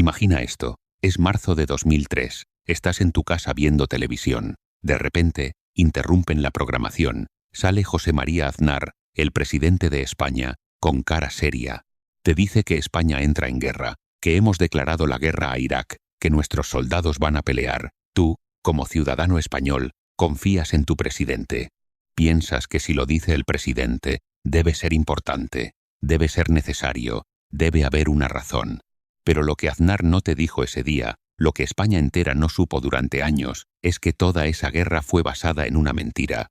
Imagina esto, es marzo de 2003, estás en tu casa viendo televisión. De repente, interrumpen la programación, sale José María Aznar, el presidente de España, con cara seria. Te dice que España entra en guerra, que hemos declarado la guerra a Irak, que nuestros soldados van a pelear. Tú, como ciudadano español, confías en tu presidente. Piensas que si lo dice el presidente, debe ser importante, debe ser necesario, debe haber una razón. Pero lo que Aznar no te dijo ese día, lo que España entera no supo durante años, es que toda esa guerra fue basada en una mentira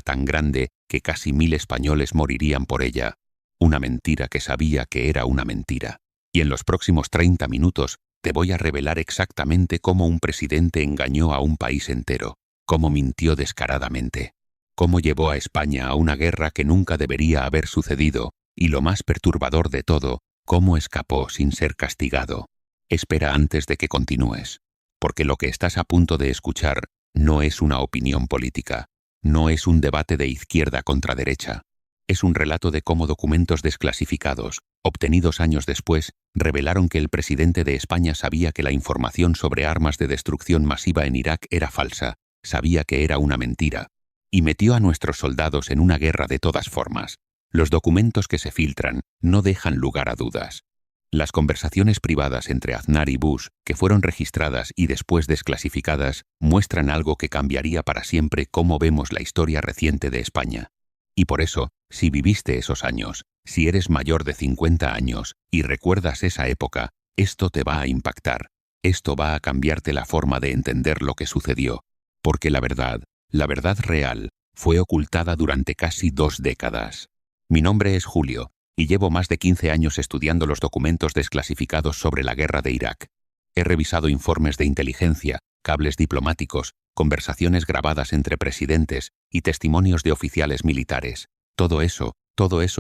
tan grande que casi 1000 españoles morirían por ella. Una mentira que sabía que era una mentira. Y en los próximos 30 minutos te voy a revelar exactamente cómo un presidente engañó a un país entero, cómo mintió descaradamente, cómo llevó a España a una guerra que nunca debería haber sucedido, y lo más perturbador de todo, cómo escapó sin ser castigado. Espera antes de que continúes, porque lo que estás a punto de escuchar no es una opinión política, no es un debate de izquierda contra derecha. Es un relato de cómo documentos desclasificados, obtenidos años después, revelaron que el presidente de España sabía que la información sobre armas de destrucción masiva en Irak era falsa, sabía que era una mentira, y metió a nuestros soldados en una guerra de todas formas. Los documentos que se filtran no dejan lugar a dudas. Las conversaciones privadas entre Aznar y Bush, que fueron registradas y después desclasificadas, muestran algo que cambiaría para siempre cómo vemos la historia reciente de España. Y por eso, si viviste esos años, si eres mayor de 50 años y recuerdas esa época, esto te va a impactar. Esto va a cambiarte la forma de entender lo que sucedió. Porque la verdad real, fue ocultada durante casi 2 décadas. Mi nombre es Julio, y llevo más de 15 años estudiando los documentos desclasificados sobre la guerra de Irak. He revisado informes de inteligencia, cables diplomáticos, conversaciones grabadas entre presidentes y testimonios de oficiales militares. Todo eso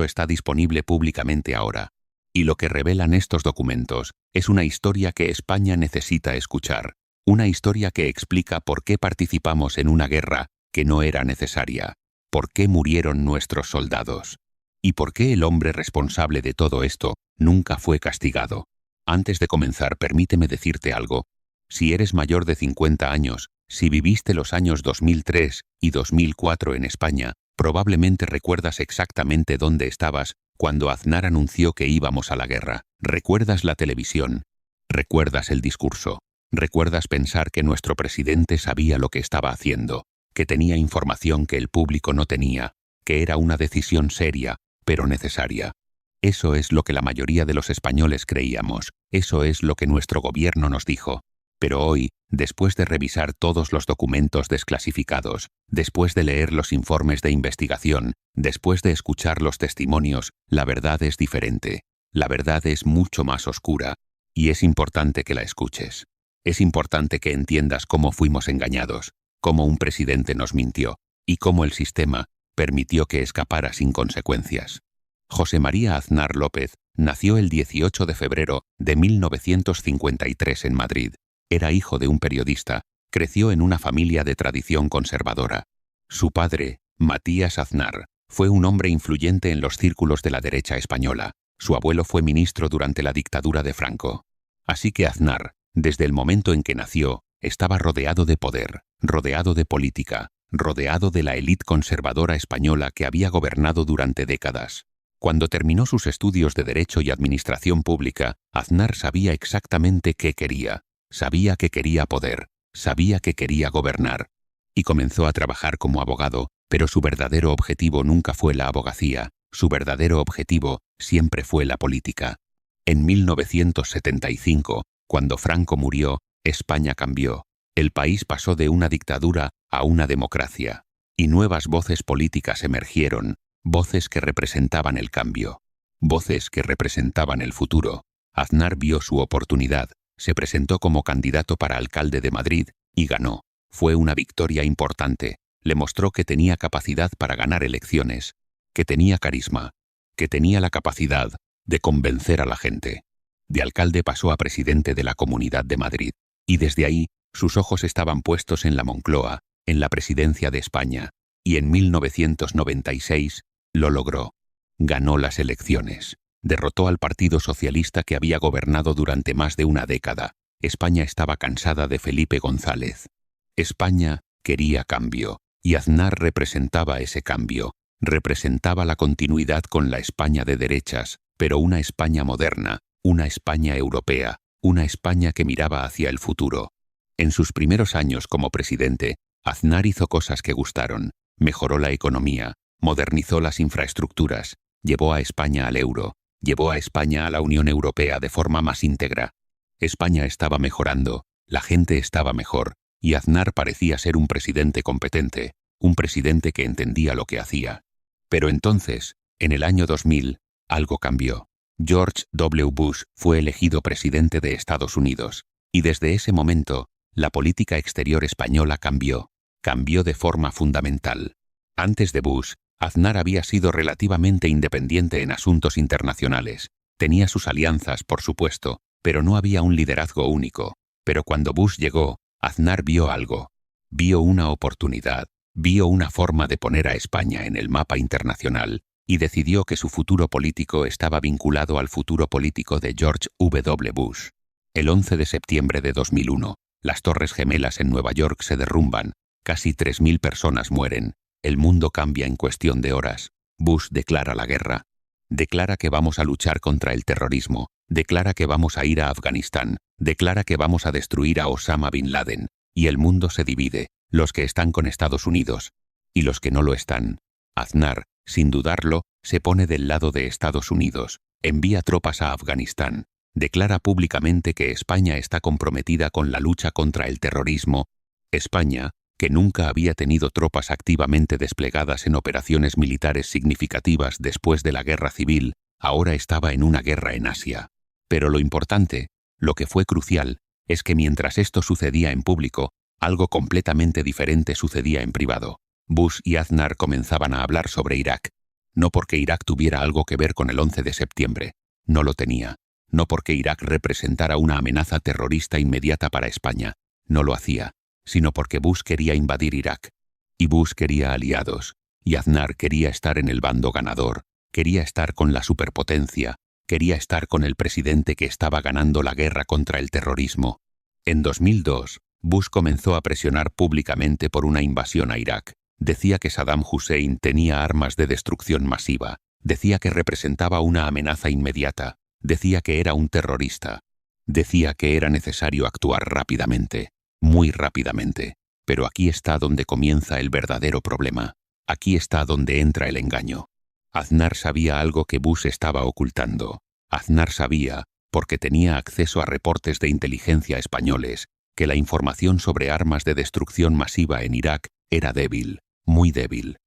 está disponible públicamente ahora. Y lo que revelan estos documentos es una historia que España necesita escuchar. Una historia que explica por qué participamos en una guerra que no era necesaria, por qué murieron nuestros soldados, y por qué el hombre responsable de todo esto nunca fue castigado. Antes de comenzar, permíteme decirte algo. Si eres mayor de 50 años, si viviste los años 2003 y 2004 en España, probablemente recuerdas exactamente dónde estabas cuando Aznar anunció que íbamos a la guerra. Recuerdas la televisión, recuerdas el discurso, recuerdas pensar que nuestro presidente sabía lo que estaba haciendo, que tenía información que el público no tenía, que era una decisión seria, pero necesaria. Eso es lo que la mayoría de los españoles creíamos, eso es lo que nuestro gobierno nos dijo. Pero hoy, después de revisar todos los documentos desclasificados, después de leer los informes de investigación, después de escuchar los testimonios, la verdad es diferente. La verdad es mucho más oscura, y es importante que la escuches. Es importante que entiendas cómo fuimos engañados, cómo un presidente nos mintió, y cómo el sistema permitió que escapara sin consecuencias. José María Aznar López nació el 18 de febrero de 1953 en Madrid. Era hijo de un periodista, creció en una familia de tradición conservadora. Su padre, Matías Aznar, fue un hombre influyente en los círculos de la derecha española. Su abuelo fue ministro durante la dictadura de Franco. Así que Aznar, desde el momento en que nació, estaba rodeado de poder, rodeado de política, rodeado de la élite conservadora española que había gobernado durante décadas. Cuando terminó sus estudios de Derecho y Administración Pública, Aznar sabía exactamente qué quería. Sabía que quería poder, sabía que quería gobernar. Y comenzó a trabajar como abogado, pero su verdadero objetivo nunca fue la abogacía, su verdadero objetivo siempre fue la política. En 1975, cuando Franco murió, España cambió. El país pasó de una dictadura a una democracia, y nuevas voces políticas emergieron, voces que representaban el cambio, voces que representaban el futuro. Aznar vio su oportunidad, se presentó como candidato para alcalde de Madrid y ganó. Fue una victoria importante, le mostró que tenía capacidad para ganar elecciones, que tenía carisma, que tenía la capacidad de convencer a la gente. De alcalde pasó a presidente de la Comunidad de Madrid, y desde ahí sus ojos estaban puestos en la Moncloa, en la presidencia de España, y en 1996 lo logró. Ganó las elecciones. Derrotó al Partido Socialista que había gobernado durante más de una década. España estaba cansada de Felipe González. España quería cambio, y Aznar representaba ese cambio. Representaba la continuidad con la España de derechas, pero una España moderna, una España europea, una España que miraba hacia el futuro. En sus primeros años como presidente, Aznar hizo cosas que gustaron, mejoró la economía, modernizó las infraestructuras, llevó a España al euro, llevó a España a la Unión Europea de forma más íntegra. España estaba mejorando, la gente estaba mejor, y Aznar parecía ser un presidente competente, un presidente que entendía lo que hacía. Pero entonces, en el año 2000, algo cambió. George W. Bush fue elegido presidente de Estados Unidos, y desde ese momento, la política exterior española cambió de forma fundamental. Antes de Bush, Aznar había sido relativamente independiente en asuntos internacionales. Tenía sus alianzas, por supuesto, pero no había un liderazgo único. Pero cuando Bush llegó, Aznar vio algo. Vio una oportunidad, vio una forma de poner a España en el mapa internacional, y decidió que su futuro político estaba vinculado al futuro político de George W. Bush. El 11 de septiembre de 2001, las Torres Gemelas en Nueva York se derrumban, casi 3.000 personas mueren, el mundo cambia en cuestión de horas. Bush declara la guerra. Declara que vamos a luchar contra el terrorismo, declara que vamos a ir a Afganistán, declara que vamos a destruir a Osama Bin Laden, y el mundo se divide, los que están con Estados Unidos y los que no lo están. Aznar, sin dudarlo, se pone del lado de Estados Unidos, envía tropas a Afganistán, declara públicamente que España está comprometida con la lucha contra el terrorismo. España, que nunca había tenido tropas activamente desplegadas en operaciones militares significativas después de la guerra civil, ahora estaba en una guerra en Asia. Pero lo importante, lo que fue crucial, es que mientras esto sucedía en público, algo completamente diferente sucedía en privado. Bush y Aznar comenzaban a hablar sobre Irak. No porque Irak tuviera algo que ver con el 11 de septiembre. No lo tenía. No porque Irak representara una amenaza terrorista inmediata para España. No lo hacía. Sino porque Bush quería invadir Irak. Y Bush quería aliados. Y Aznar quería estar en el bando ganador. Quería estar con la superpotencia. Quería estar con el presidente que estaba ganando la guerra contra el terrorismo. En 2002, Bush comenzó a presionar públicamente por una invasión a Irak. Decía que Saddam Hussein tenía armas de destrucción masiva. Decía que representaba una amenaza inmediata. Decía que era un terrorista. Decía que era necesario actuar rápidamente. Muy rápidamente. Pero aquí está donde comienza el verdadero problema. Aquí está donde entra el engaño. Aznar sabía algo que Bush estaba ocultando. Aznar sabía, porque tenía acceso a reportes de inteligencia españoles, que la información sobre armas de destrucción masiva en Irak era débil, muy débil.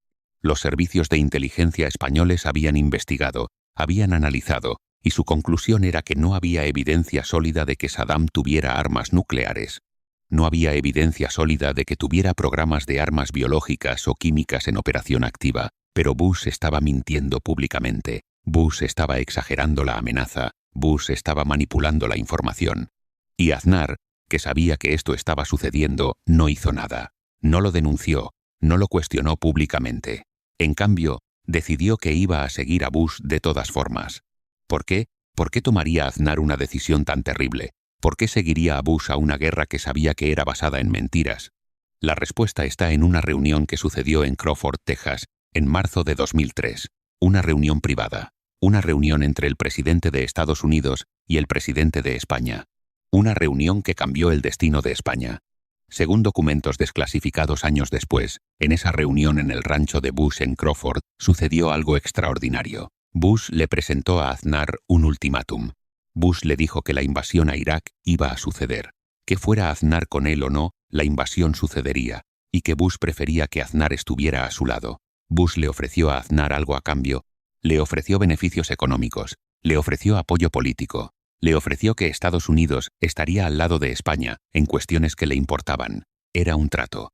Los servicios de inteligencia españoles habían investigado, habían analizado, y su conclusión era que no había evidencia sólida de que Saddam tuviera armas nucleares. No había evidencia sólida de que tuviera programas de armas biológicas o químicas en operación activa, pero Bush estaba mintiendo públicamente. Bush estaba exagerando la amenaza. Bush estaba manipulando la información. Y Aznar, que sabía que esto estaba sucediendo, no hizo nada. No lo denunció, no lo cuestionó públicamente. En cambio, decidió que iba a seguir a Bush de todas formas. ¿Por qué? ¿Por qué tomaría Aznar una decisión tan terrible? ¿Por qué seguiría a Bush a una guerra que sabía que era basada en mentiras? La respuesta está en una reunión que sucedió en Crawford, Texas, en marzo de 2003. Una reunión privada. Una reunión entre el presidente de Estados Unidos y el presidente de España. Una reunión que cambió el destino de España. Según documentos desclasificados años después, en esa reunión en el rancho de Bush en Crawford, sucedió algo extraordinario. Bush le presentó a Aznar un ultimátum. Bush le dijo que la invasión a Irak iba a suceder. Que fuera Aznar con él o no, la invasión sucedería, y que Bush prefería que Aznar estuviera a su lado. Bush le ofreció a Aznar algo a cambio. Le ofreció beneficios económicos, le ofreció apoyo político, le ofreció que Estados Unidos estaría al lado de España en cuestiones que le importaban. Era un trato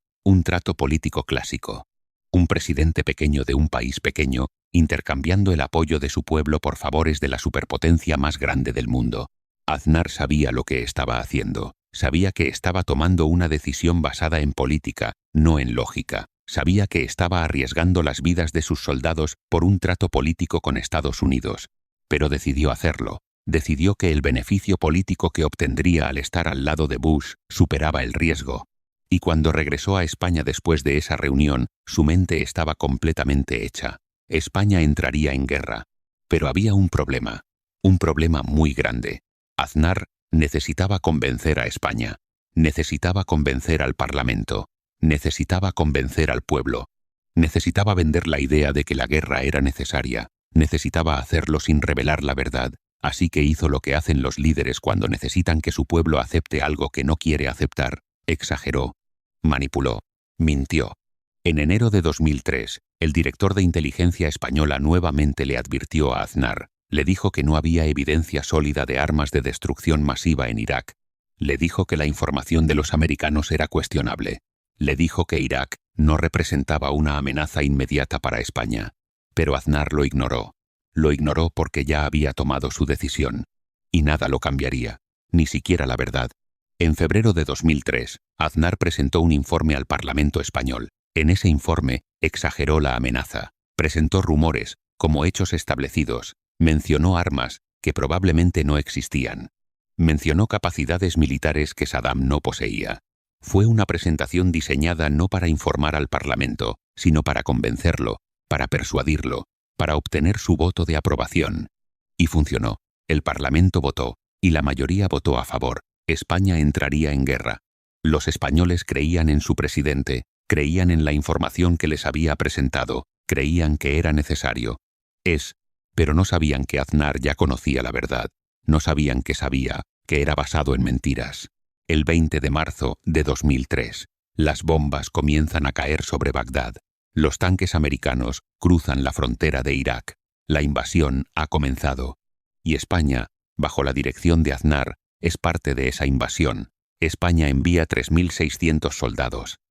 político clásico. Un presidente pequeño de un país pequeño, intercambiando el apoyo de su pueblo por favores de la superpotencia más grande del mundo. Aznar sabía lo que estaba haciendo, sabía que estaba tomando una decisión basada en política, no en lógica. Sabía que estaba arriesgando las vidas de sus soldados por un trato político con Estados Unidos. pero decidió hacerlo. Decidió que el beneficio político que obtendría al estar al lado de Bush superaba el riesgo. Y cuando regresó a España después de esa reunión, su mente estaba completamente hecha. España entraría en guerra. Pero había un problema muy grande. Aznar necesitaba convencer a España. Necesitaba convencer al Parlamento. Necesitaba convencer al pueblo. Necesitaba vender la idea de que la guerra era necesaria. Necesitaba hacerlo sin revelar la verdad. Así que hizo lo que hacen los líderes cuando necesitan que su pueblo acepte algo que no quiere aceptar. Exageró. Manipuló. Mintió. En enero de 2003, el director de inteligencia española nuevamente le advirtió a Aznar. Le dijo que no había evidencia sólida de armas de destrucción masiva en Irak. Le dijo que la información de los americanos era cuestionable. Le dijo que Irak no representaba una amenaza inmediata para España. Pero Aznar lo ignoró. Lo ignoró porque ya había tomado su decisión. Y nada lo cambiaría, ni siquiera la verdad. En febrero de 2003, Aznar presentó un informe al Parlamento español. En ese informe, exageró la amenaza. Presentó rumores, como hechos establecidos. Mencionó armas que probablemente no existían. Mencionó capacidades militares que Saddam no poseía. Fue una presentación diseñada no para informar al Parlamento, sino para convencerlo, para persuadirlo, para obtener su voto de aprobación. Y funcionó. El Parlamento votó, y la mayoría votó a favor. España entraría en guerra. Los españoles creían en su presidente, creían en la información que les había presentado, creían que era necesario. Pero no sabían que Aznar ya conocía la verdad. No sabían que sabía, que era basado en mentiras. El 20 de marzo de 2003, las bombas comienzan a caer sobre Bagdad. Los tanques americanos cruzan la frontera de Irak. La invasión ha comenzado. Y España, bajo la dirección de Aznar, es parte de esa invasión. España envía 3.600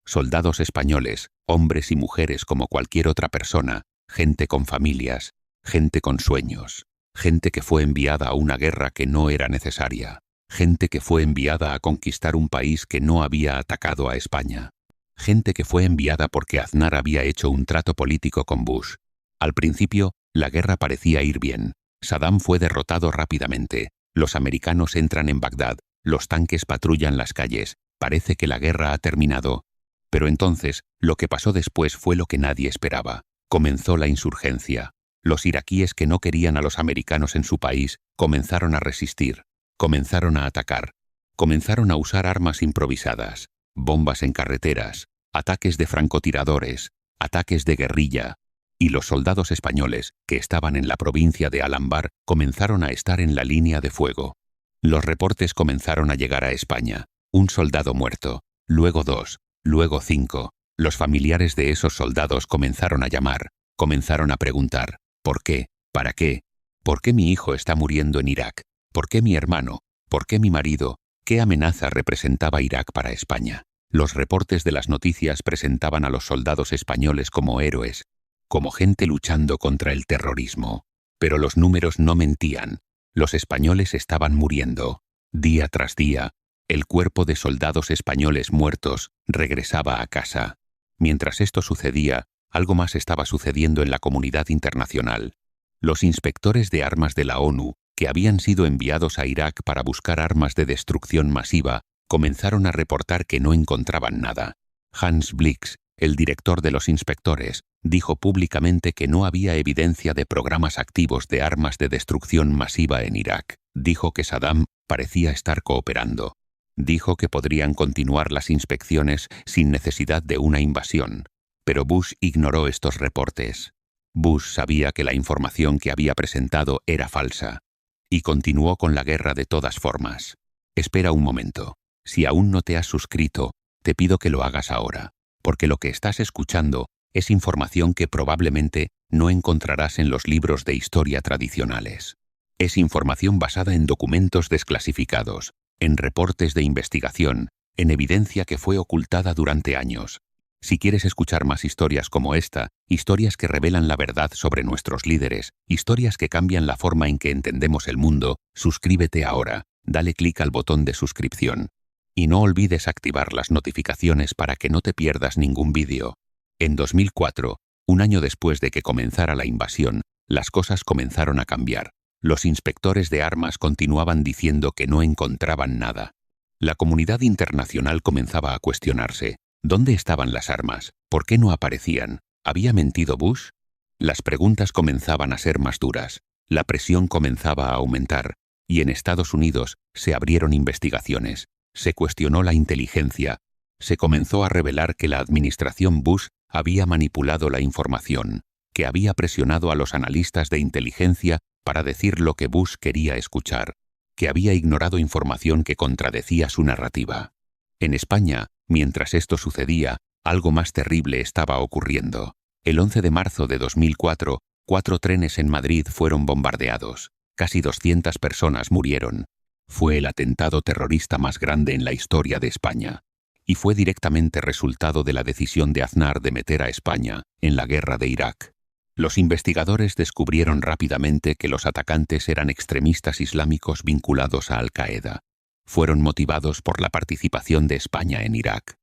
soldados españoles, hombres y mujeres como cualquier otra persona, gente con familias, gente con sueños, gente que fue enviada a una guerra que no era necesaria, gente que fue enviada a conquistar un país que no había atacado a España, gente que fue enviada porque Aznar había hecho un trato político con Bush. Al principio, la guerra parecía ir bien. Saddam fue derrotado rápidamente. Los americanos entran en Bagdad, los tanques patrullan las calles, parece que la guerra ha terminado. Pero entonces, lo que pasó después fue lo que nadie esperaba. Comenzó la insurgencia. Los iraquíes que no querían a los americanos en su país comenzaron a resistir, comenzaron a atacar, comenzaron a usar armas improvisadas, bombas en carreteras, ataques de francotiradores, ataques de guerrilla, y los soldados españoles, que estaban en la provincia de Al-Anbar, comenzaron a estar en la línea de fuego. Los reportes comenzaron a llegar a España. Un soldado muerto, luego 2, luego 5. Los familiares de esos soldados comenzaron a llamar, comenzaron a preguntar, ¿por qué? ¿Para qué? ¿Por qué mi hijo está muriendo en Irak? ¿Por qué mi hermano? ¿Por qué mi marido? ¿Qué amenaza representaba Irak para España? Los reportes de las noticias presentaban a los soldados españoles como héroes, como gente luchando contra el terrorismo. Pero los números no mentían. Los españoles estaban muriendo. Día tras día, el cuerpo de soldados españoles muertos regresaba a casa. Mientras esto sucedía, algo más estaba sucediendo en la comunidad internacional. Los inspectores de armas de la ONU, que habían sido enviados a Irak para buscar armas de destrucción masiva, comenzaron a reportar que no encontraban nada. Hans Blix, el director de los inspectores, dijo públicamente que no había evidencia de programas activos de armas de destrucción masiva en Irak. Dijo que Saddam parecía estar cooperando. Dijo que podrían continuar las inspecciones sin necesidad de una invasión. Pero Bush ignoró estos reportes. Bush sabía que la información que había presentado era falsa. Y continuó con la guerra de todas formas. Espera un momento. Si aún no te has suscrito, te pido que lo hagas ahora, porque lo que estás escuchando es información que probablemente no encontrarás en los libros de historia tradicionales. Es información basada en documentos desclasificados, en reportes de investigación, en evidencia que fue ocultada durante años. Si quieres escuchar más historias como esta, historias que revelan la verdad sobre nuestros líderes, historias que cambian la forma en que entendemos el mundo, suscríbete ahora, dale clic al botón de suscripción. Y no olvides activar las notificaciones para que no te pierdas ningún vídeo. En 2004, un año después de que comenzara la invasión, las cosas comenzaron a cambiar. Los inspectores de armas continuaban diciendo que no encontraban nada. La comunidad internacional comenzaba a cuestionarse. ¿Dónde estaban las armas? ¿Por qué no aparecían? ¿Había mentido Bush? Las preguntas comenzaban a ser más duras. La presión comenzaba a aumentar. Y en Estados Unidos se abrieron investigaciones. Se cuestionó la inteligencia. Se comenzó a revelar que la administración Bush había manipulado la información, que había presionado a los analistas de inteligencia para decir lo que Bush quería escuchar, que había ignorado información que contradecía su narrativa. En España, mientras esto sucedía, algo más terrible estaba ocurriendo. El 11 de marzo de 2004, 4 trenes en Madrid fueron bombardeados. Casi 200 personas murieron. Fue el atentado terrorista más grande en la historia de España. Y fue directamente resultado de la decisión de Aznar de meter a España en la guerra de Irak. Los investigadores descubrieron rápidamente que los atacantes eran extremistas islámicos vinculados a Al-Qaeda. Fueron motivados por la participación de España en Irak.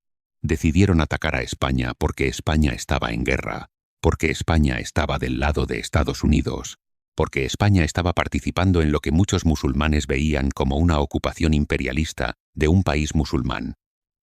Decidieron atacar a España porque España estaba en guerra, porque España estaba del lado de Estados Unidos, porque España estaba participando en lo que muchos musulmanes veían como una ocupación imperialista de un país musulmán.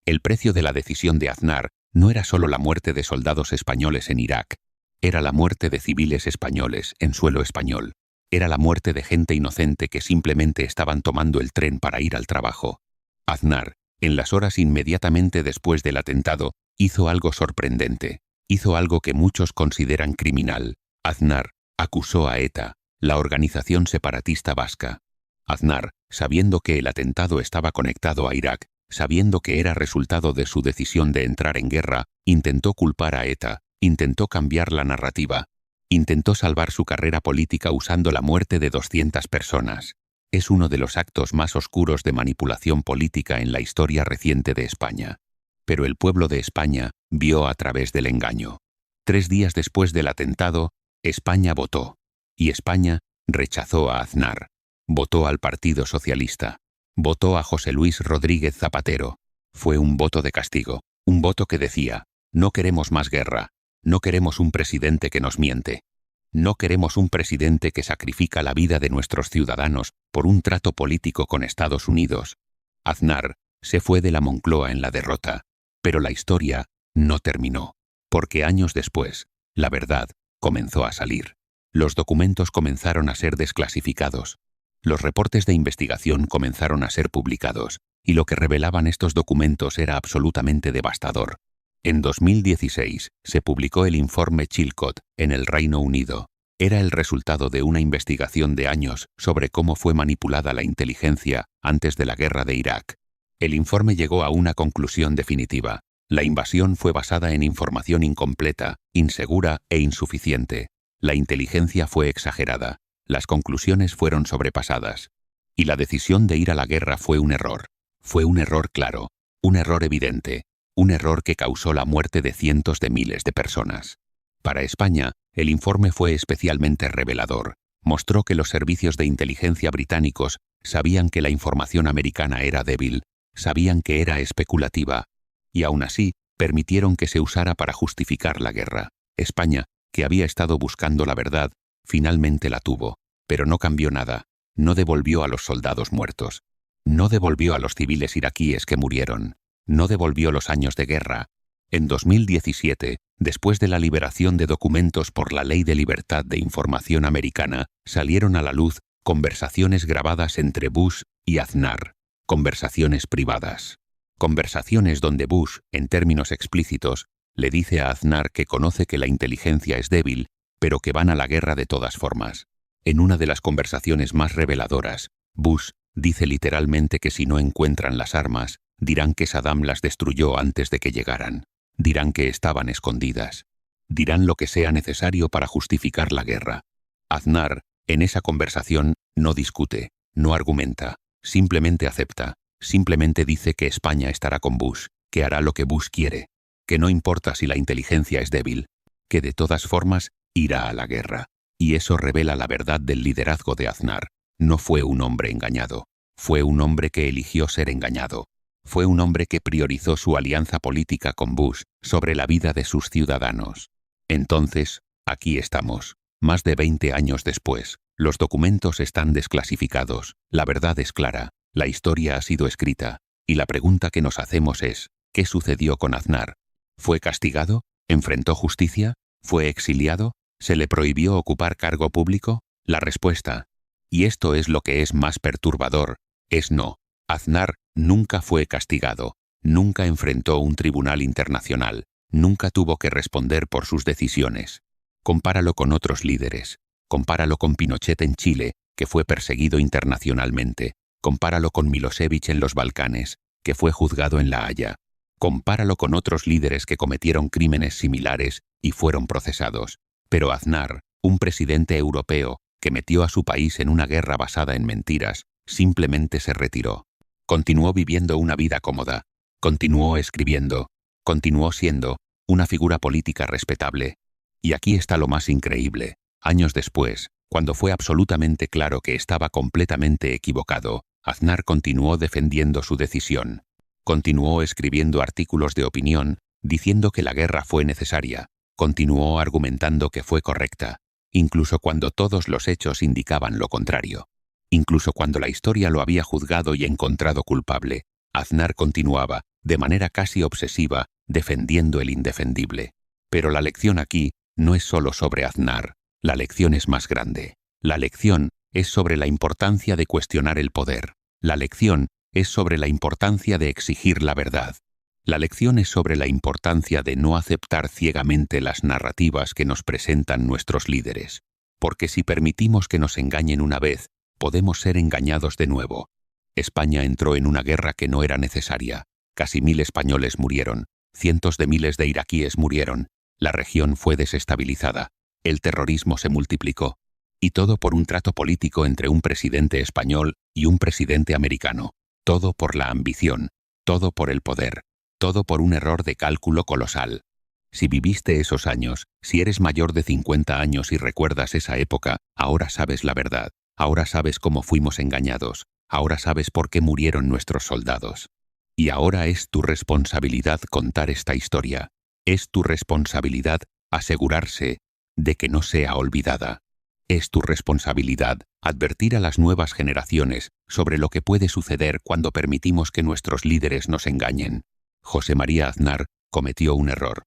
El precio de la decisión de Aznar no era solo la muerte de soldados españoles en Irak, era la muerte de civiles españoles en suelo español. Era la muerte de gente inocente que simplemente estaban tomando el tren para ir al trabajo. Aznar, en las horas inmediatamente después del atentado, hizo algo sorprendente. Hizo algo que muchos consideran criminal. Aznar acusó a ETA, la organización separatista vasca. Aznar, sabiendo que el atentado estaba conectado a Irak, sabiendo que era resultado de su decisión de entrar en guerra, intentó culpar a ETA, intentó cambiar la narrativa, intentó salvar su carrera política usando la muerte de 200 personas. Es uno de los actos más oscuros de manipulación política en la historia reciente de España. Pero el pueblo de España vio a través del engaño. 3 días después del atentado, España votó. Y España rechazó a Aznar. Votó al Partido Socialista. Votó a José Luis Rodríguez Zapatero. Fue un voto de castigo. Un voto que decía, no queremos más guerra. No queremos un presidente que nos miente. No queremos un presidente que sacrifica la vida de nuestros ciudadanos por un trato político con Estados Unidos. Aznar se fue de la Moncloa en la derrota, pero la historia no terminó, porque años después, la verdad comenzó a salir. Los documentos comenzaron a ser desclasificados. Los reportes de investigación comenzaron a ser publicados, y lo que revelaban estos documentos era absolutamente devastador. En 2016 se publicó el informe Chilcot en el Reino Unido. Era el resultado de una investigación de años sobre cómo fue manipulada la inteligencia antes de la guerra de Irak. El informe llegó a una conclusión definitiva. La invasión fue basada en información incompleta, insegura e insuficiente. La inteligencia fue exagerada. Las conclusiones fueron sobrepasadas. Y la decisión de ir a la guerra fue un error. Fue un error claro, un error evidente. Un error que causó la muerte de cientos de miles de personas. Para España, el informe fue especialmente revelador. Mostró que los servicios de inteligencia británicos sabían que la información americana era débil, sabían que era especulativa, y aún así permitieron que se usara para justificar la guerra. España, que había estado buscando la verdad, finalmente la tuvo, pero no cambió nada. No devolvió a los soldados muertos. No devolvió a los civiles iraquíes que murieron. No devolvió los años de guerra. En 2017, después de la liberación de documentos por la Ley de Libertad de Información americana, salieron a la luz conversaciones grabadas entre Bush y Aznar, conversaciones privadas. Conversaciones donde Bush, en términos explícitos, le dice a Aznar que conoce que la inteligencia es débil, pero que van a la guerra de todas formas. En una de las conversaciones más reveladoras, Bush dice literalmente que si no encuentran las armas, dirán que Saddam las destruyó antes de que llegaran. Dirán que estaban escondidas. Dirán lo que sea necesario para justificar la guerra. Aznar, en esa conversación, no discute, no argumenta, simplemente acepta, simplemente dice que España estará con Bush, que hará lo que Bush quiere, que no importa si la inteligencia es débil, que de todas formas irá a la guerra. Y eso revela la verdad del liderazgo de Aznar. No fue un hombre engañado, fue un hombre que eligió ser engañado. Fue un hombre que priorizó su alianza política con Bush sobre la vida de sus ciudadanos. Entonces, aquí estamos, más de 20 años después, Los documentos están desclasificados, la verdad es clara, la historia ha sido escrita, y la pregunta que nos hacemos es, ¿qué sucedió con Aznar? ¿Fue castigado? ¿Enfrentó justicia? ¿Fue exiliado? ¿Se le prohibió ocupar cargo público? La respuesta, y esto es lo que es más perturbador, es no. Aznar nunca fue castigado, nunca enfrentó un tribunal internacional, nunca tuvo que responder por sus decisiones. Compáralo con otros líderes. Compáralo con Pinochet en Chile, que fue perseguido internacionalmente. Compáralo con Milosevic en los Balcanes, que fue juzgado en La Haya. Compáralo con otros líderes que cometieron crímenes similares y fueron procesados. Pero Aznar, un presidente europeo que metió a su país en una guerra basada en mentiras, simplemente se retiró. Continuó viviendo una vida cómoda, continuó escribiendo, continuó siendo una figura política respetable. Y aquí está lo más increíble. Años después, cuando fue absolutamente claro que estaba completamente equivocado, Aznar continuó defendiendo su decisión. Continuó escribiendo artículos de opinión, diciendo que la guerra fue necesaria. Continuó argumentando que fue correcta, incluso cuando todos los hechos indicaban lo contrario. Incluso cuando la historia lo había juzgado y encontrado culpable, Aznar continuaba, de manera casi obsesiva, defendiendo el indefendible. Pero la lección aquí no es solo sobre Aznar. La lección es más grande. La lección es sobre la importancia de cuestionar el poder. La lección es sobre la importancia de exigir la verdad. La lección es sobre la importancia de no aceptar ciegamente las narrativas que nos presentan nuestros líderes. Porque si permitimos que nos engañen una vez, podemos ser engañados de nuevo. España entró en una guerra que no era necesaria. Casi 1000 españoles murieron. Cientos de miles de iraquíes murieron. La región fue desestabilizada. El terrorismo se multiplicó. Y todo por un trato político entre un presidente español y un presidente americano. Todo por la ambición. Todo por el poder. Todo por un error de cálculo colosal. Si viviste esos años, si eres mayor de 50 años y recuerdas esa época, ahora sabes la verdad. Ahora sabes cómo fuimos engañados. Ahora sabes por qué murieron nuestros soldados. Y ahora es tu responsabilidad contar esta historia. Es tu responsabilidad asegurarse de que no sea olvidada. Es tu responsabilidad advertir a las nuevas generaciones sobre lo que puede suceder cuando permitimos que nuestros líderes nos engañen. José María Aznar cometió un error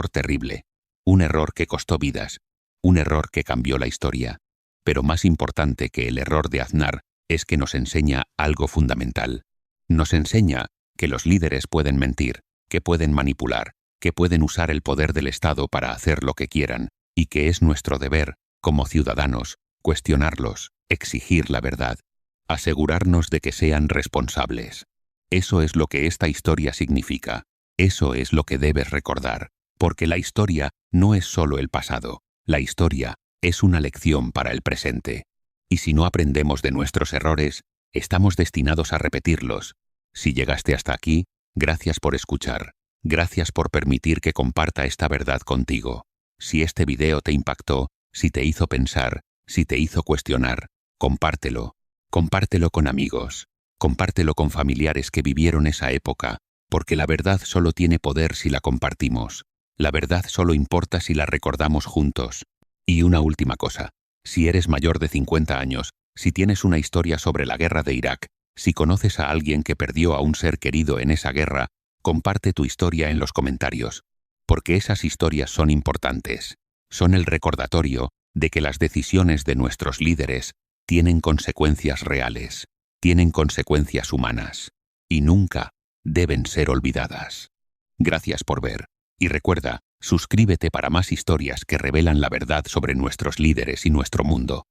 terrible, un error que costó vidas, un error que cambió la historia. Pero más importante que el error de Aznar es que nos enseña algo fundamental. Nos enseña que los líderes pueden mentir, que pueden manipular, que pueden usar el poder del Estado para hacer lo que quieran, y que es nuestro deber, como ciudadanos, cuestionarlos, exigir la verdad, asegurarnos de que sean responsables. Eso es lo que esta historia significa. Eso es lo que debes recordar, porque la historia no es solo el pasado. La historia es una lección para el presente. Y si no aprendemos de nuestros errores, estamos destinados a repetirlos. Si llegaste hasta aquí, gracias por escuchar. Gracias por permitir que comparta esta verdad contigo. Si este video te impactó, si te hizo pensar, si te hizo cuestionar, compártelo. Compártelo con amigos. Compártelo con familiares que vivieron esa época, porque la verdad solo tiene poder si la compartimos. La verdad solo importa si la recordamos juntos. Y una última cosa. Si eres mayor de 50 años, si tienes una historia sobre la guerra de Irak, si conoces a alguien que perdió a un ser querido en esa guerra, comparte tu historia en los comentarios. Porque esas historias son importantes. Son el recordatorio de que las decisiones de nuestros líderes tienen consecuencias reales, tienen consecuencias humanas, y nunca deben ser olvidadas. Gracias por ver, y recuerda, suscríbete para más historias que revelan la verdad sobre nuestros líderes y nuestro mundo.